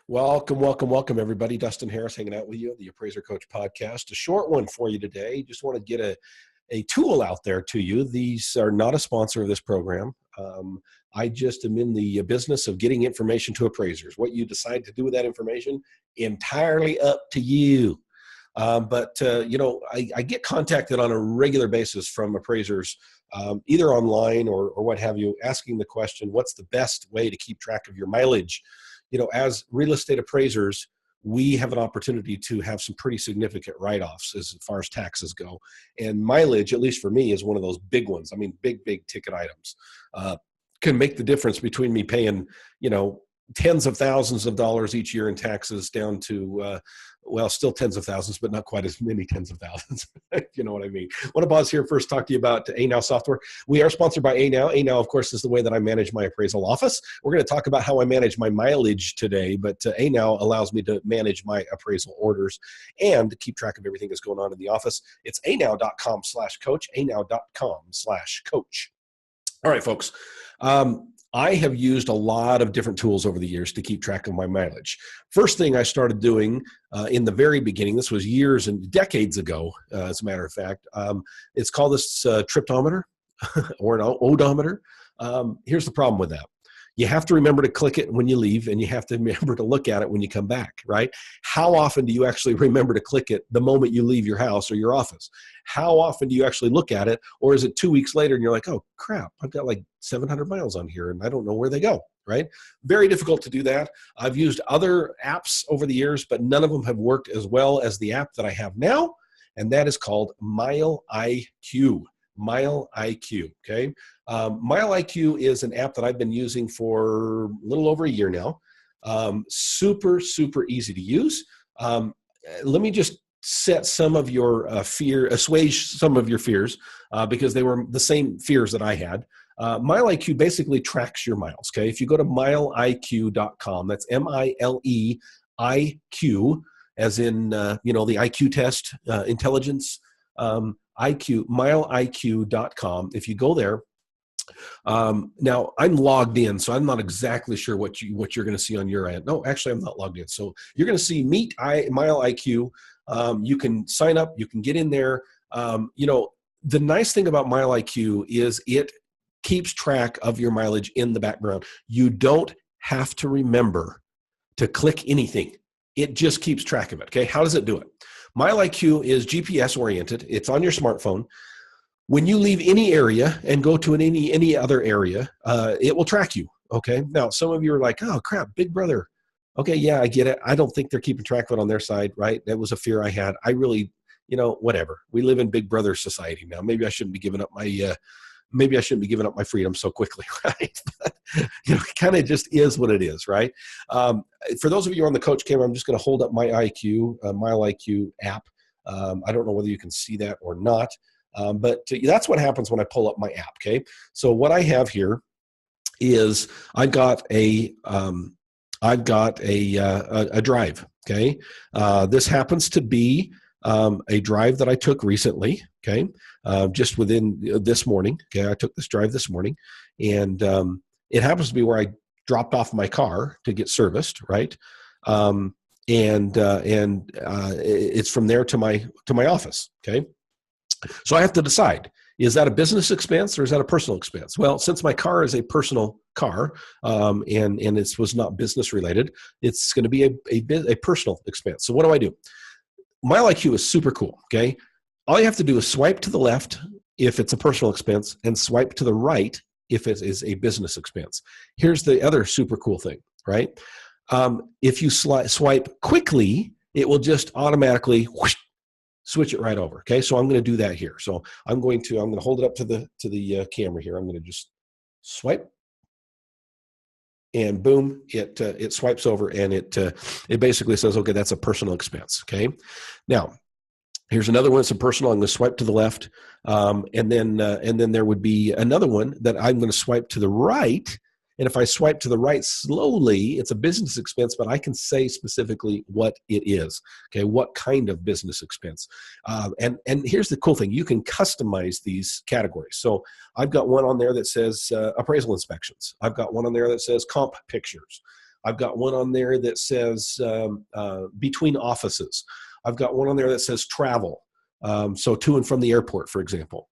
Welcome, welcome, welcome, everybody. Dustin Harris hanging out with you, the Appraiser Coach podcast. A short one for you today. Just want to get a tool out there to you. These are not a sponsor of this program. I just am in the business of getting information to appraisers. What you decide to do with that information, entirely up to you. I get contacted on a regular basis from appraisers, either online or what have you, asking the question, what's the best way to keep track of your mileage? As real estate appraisers, we have an opportunity to have some pretty significant write-offs as far as taxes go. And mileage, at least for me, is one of those big ones. I mean, big ticket items can make the difference between me paying, tens of thousands of dollars each year in taxes down to, still tens of thousands, but not quite as many tens of thousands. You know what I mean? I want to pause here first, talk to you about ANow software. We are sponsored by ANow. ANow, of course, is the way that I manage my appraisal office. We're going to talk about how I manage my mileage today, but ANow allows me to manage my appraisal orders and keep track of everything that's going on in the office. It's anow.com/coach, anow.com/coach. All right, folks. I have used a lot of different tools over the years to keep track of my mileage. First thing I started doing in the very beginning, this was years and decades ago, as a matter of fact, it's called this triptometer or an odometer. Here's the problem with that. You have to remember to click it when you leave, and you have to remember to look at it when you come back, right? How often do you actually remember to click it the moment you leave your house or your office? How often do you actually look at it? Or is it 2 weeks later and you're like, oh crap, I've got like 700 miles on here and I don't know where they go, right? Very difficult to do that. I've used other apps over the years, but none of them have worked as well as the app that I have now, and that is called Mile IQ. Mile IQ, okay? Mile IQ is an app that I've been using for a little over a year now. Super easy to use. Let me just set some of your assuage some of your fears, because they were the same fears that I had. Mile IQ basically tracks your miles, okay? If you go to mileiq.com, that's MILEIQ, as in, the IQ test, intelligence, IQ, mileiq.com. If you go there, now I'm logged in, so I'm not exactly sure what you're going to see on your end. No, actually, I'm not logged in. So you're going to see Mile IQ. You can sign up. You can get in there. The nice thing about Mile IQ is it keeps track of your mileage in the background. You don't have to remember to click anything. It just keeps track of it. Okay, how does it do it? Mile IQ is GPS oriented. It's on your smartphone. When you leave any area and go to any other area, it will track you. Okay. Now, some of you are like, oh crap, Big Brother. Okay, yeah, I get it. I don't think they're keeping track of it on their side, right? That was a fear I had. I really, whatever. We live in Big Brother society now. Maybe I shouldn't be giving up my freedom so quickly, right? But, it kind of just is what it is, right? For those of you on the coach camera, I'm just going to hold up my Mile IQ app. I don't know whether you can see that or not, but that's what happens when I pull up my app. Okay, so what I have here is I've got a drive. Okay, this happens to be a drive that I took recently. Okay, just within this morning. Okay, I took this drive this morning, and it happens to be where I dropped off my car to get serviced, right? It's from there to my office. Okay, so I have to decide: is that a business expense or is that a personal expense? Well, since my car is a personal car, and it was not business related, it's going to be a personal expense. So what do? Mile IQ is super cool. Okay, all you have to do is swipe to the left if it's a personal expense, and swipe to the right if it is a business expense. Here's the other super cool thing, right? If you swipe quickly, it will just automatically switch it right over. Okay, so I'm going to do that here. So I'm going to hold it up to the camera here. I'm going to just swipe, and boom, it swipes over, and it basically says, okay, that's a personal expense. Okay, now here's another one. It's a personal. I'm going to swipe to the left, and then there would be another one that I'm going to swipe to the right. And if I swipe to the right slowly, it's a business expense, but I can say specifically what it is. Okay, what kind of business expense? And here's the cool thing: you can customize these categories. So I've got one on there that says appraisal inspections. I've got one on there that says comp pictures. I've got one on there that says between offices. I've got one on there that says travel. So to and from the airport, for example.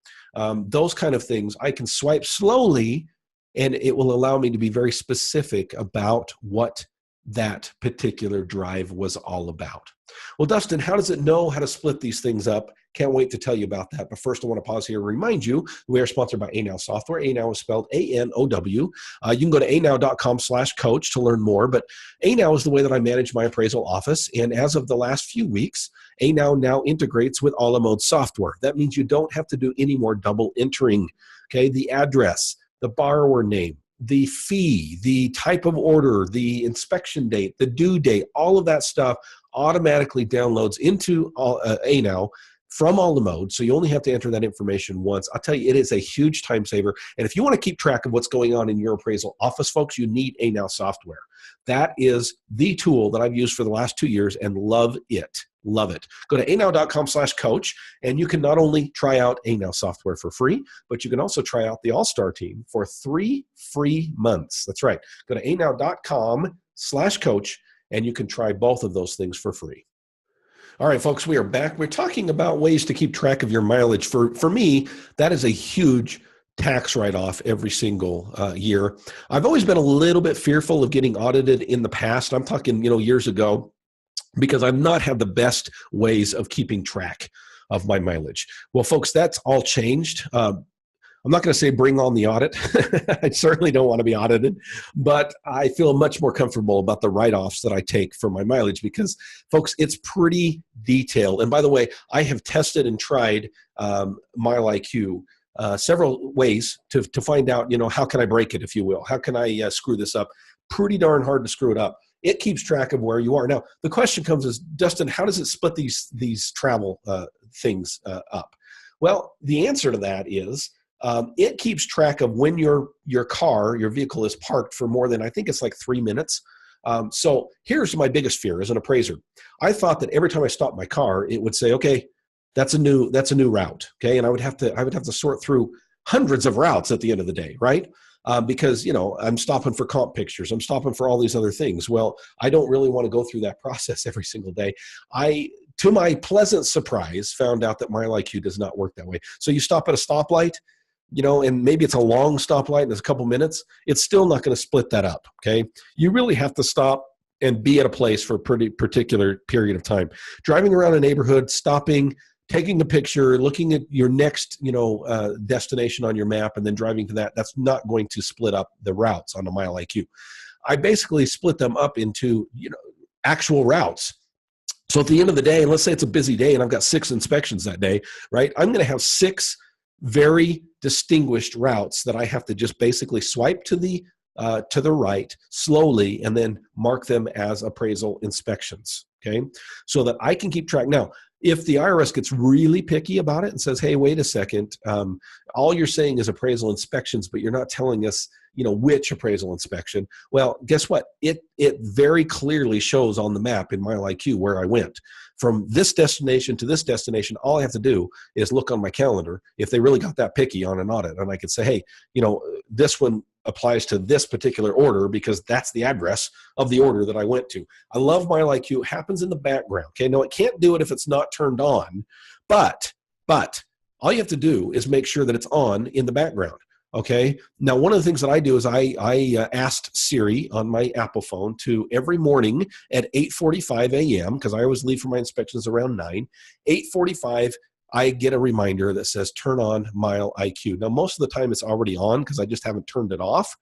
Those kind of things, I can swipe slowly and it will allow me to be very specific about what that particular drive was all about. Well, Dustin, how does it know how to split these things up? Can't wait to tell you about that. But first, I want to pause here and remind you, we are sponsored by Anow Software. Anow is spelled A-N-O-W. You can go to anow.com/coach to learn more. But Anow is the way that I manage my appraisal office. And as of the last few weeks, Anow now integrates with a la mode software. That means you don't have to do any more double entering. Okay, the address, the borrower name, the fee, the type of order, the inspection date, the due date, all of that stuff automatically downloads into Anow from all the modes. So you only have to enter that information once. I'll tell you, it is a huge time saver. And if you want to keep track of what's going on in your appraisal office, folks, you need Anow software. That is the tool that I've used for the last 2 years and love it. Love it. Go to anow.com/coach, and you can not only try out Anow software for free, but you can also try out the All-Star team for 3 free months. That's right. Go to anow.com/coach, and you can try both of those things for free. All right, folks, we are back. We're talking about ways to keep track of your mileage. For me, that is a huge tax write-off every single year. I've always been a little bit fearful of getting audited in the past. I'm talking, years ago, because I've not had the best ways of keeping track of my mileage. Well, folks, that's all changed. I'm not going to say bring on the audit. I certainly don't want to be audited, but I feel much more comfortable about the write-offs that I take for my mileage because, folks, it's pretty detailed. And by the way, I have tested and tried MileIQ several ways to find out, how can I break it, if you will? How can I screw this up? Pretty darn hard to screw it up. It keeps track of where you are. Now, the question comes is, Dustin, how does it split these travel things up? Well, the answer to that is it keeps track of when your vehicle is parked for more than, I think it's like 3 minutes. So here's my biggest fear as an appraiser. I thought that every time I stopped my car, it would say, okay, that's a new route. Okay. And I would have to sort through hundreds of routes at the end of the day. Right. Because, I'm stopping for comp pictures. I'm stopping for all these other things. Well, I don't really want to go through that process every single day. To my pleasant surprise, found out that MileIQ does not work that way. So you stop at a stoplight, and maybe it's a long stoplight and it's a couple minutes, it's still not going to split that up, okay? You really have to stop and be at a place for a pretty particular period of time. Driving around a neighborhood, stopping, taking a picture, looking at your next, destination on your map and then driving to that, that's not going to split up the routes on the MileIQ. I basically split them up into, actual routes. So at the end of the day, let's say it's a busy day and I've got 6 inspections that day, right? I'm going to have 6 very distinguished routes that I have to just basically swipe to the right slowly and then mark them as appraisal inspections, okay? So that I can keep track. Now, if the IRS gets really picky about it and says, hey, wait a second, all you're saying is appraisal inspections, but you're not telling us, which appraisal inspection. Well, guess what? It very clearly shows on the map in MileIQ where I went. From this destination to this destination, all I have to do is look on my calendar if they really got that picky on an audit. And I could say, hey, this one applies to this particular order because that's the address of the order that I went to. I love MileIQ. It happens in the background. Okay, no, it can't do it if it's not turned on, but all you have to do is make sure that it's on in the background. Okay. Now, one of the things that I do is I asked Siri on my Apple phone to every morning at 8:45 a.m., because I always leave for my inspections around 9, 8:45, I get a reminder that says turn on MileIQ. Now, most of the time it's already on because I just haven't turned it off.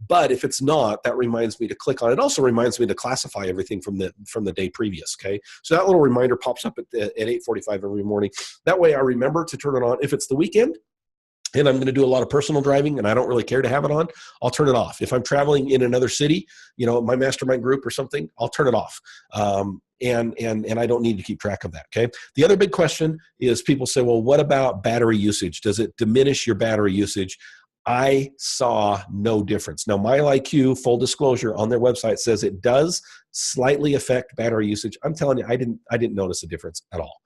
But if it's not, that reminds me to click on it. It also reminds me to classify everything from the day previous, okay? So that little reminder pops up at 8:45 every morning. That way I remember to turn it on. If it's the weekend, and I'm going to do a lot of personal driving and I don't really care to have it on, I'll turn it off. If I'm traveling in another city, my mastermind group or something, I'll turn it off. And I don't need to keep track of that, okay? The other big question is people say, well, what about battery usage? Does it diminish your battery usage? I saw no difference. Now, MileIQ, full disclosure, on their website says it does slightly affect battery usage. I'm telling you, I didn't notice a difference at all.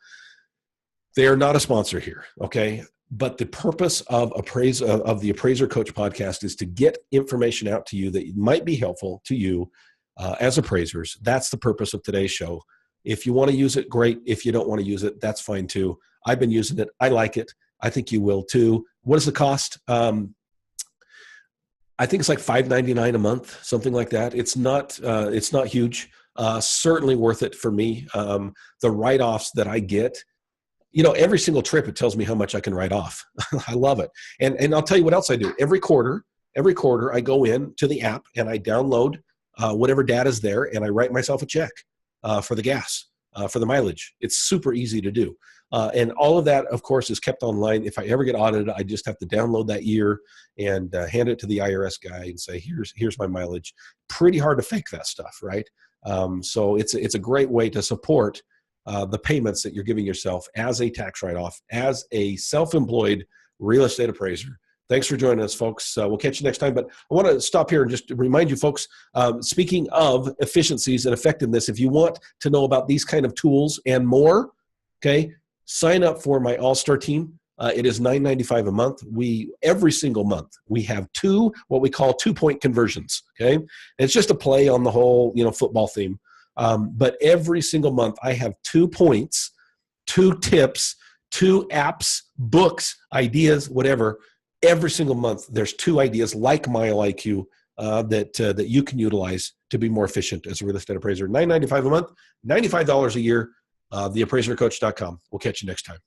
They are not a sponsor here, okay? But the purpose of the Appraiser Coach podcast is to get information out to you that might be helpful to you as appraisers. That's the purpose of today's show. If you want to use it, great. If you don't want to use it, that's fine too. I've been using it. I like it. I think you will too. What is the cost? I think it's like $5.99 a month, something like that. It's not huge. Certainly worth it for me. The write-offs that I get, every single trip, it tells me how much I can write off. I love it. And I'll tell you what else I do. Every quarter, I go in to the app and I download whatever data is there, and I write myself a check for the gas, for the mileage. It's super easy to do. And all of that, of course, is kept online. If I ever get audited, I just have to download that year and hand it to the IRS guy and say, here's my mileage. Pretty hard to fake that stuff, right? So it's a great way to support the payments that you're giving yourself as a tax write-off, as a self-employed real estate appraiser. Thanks for joining us, folks. We'll catch you next time. But I want to stop here and just remind you, folks, speaking of efficiencies and effectiveness, if you want to know about these kind of tools and more, okay, sign up for my All-Star team. It is $9.95 a month. Every single month, we have what we call 2-point conversions, okay? And it's just a play on the whole, football theme. But every single month, I have 2 points, 2 tips, 2 apps, books, ideas, whatever. Every single month, there's 2 ideas like Mile IQ that you can utilize to be more efficient as a real estate appraiser. $9.95 a month, $95 a year. TheAppraiserCoach.com. We'll catch you next time.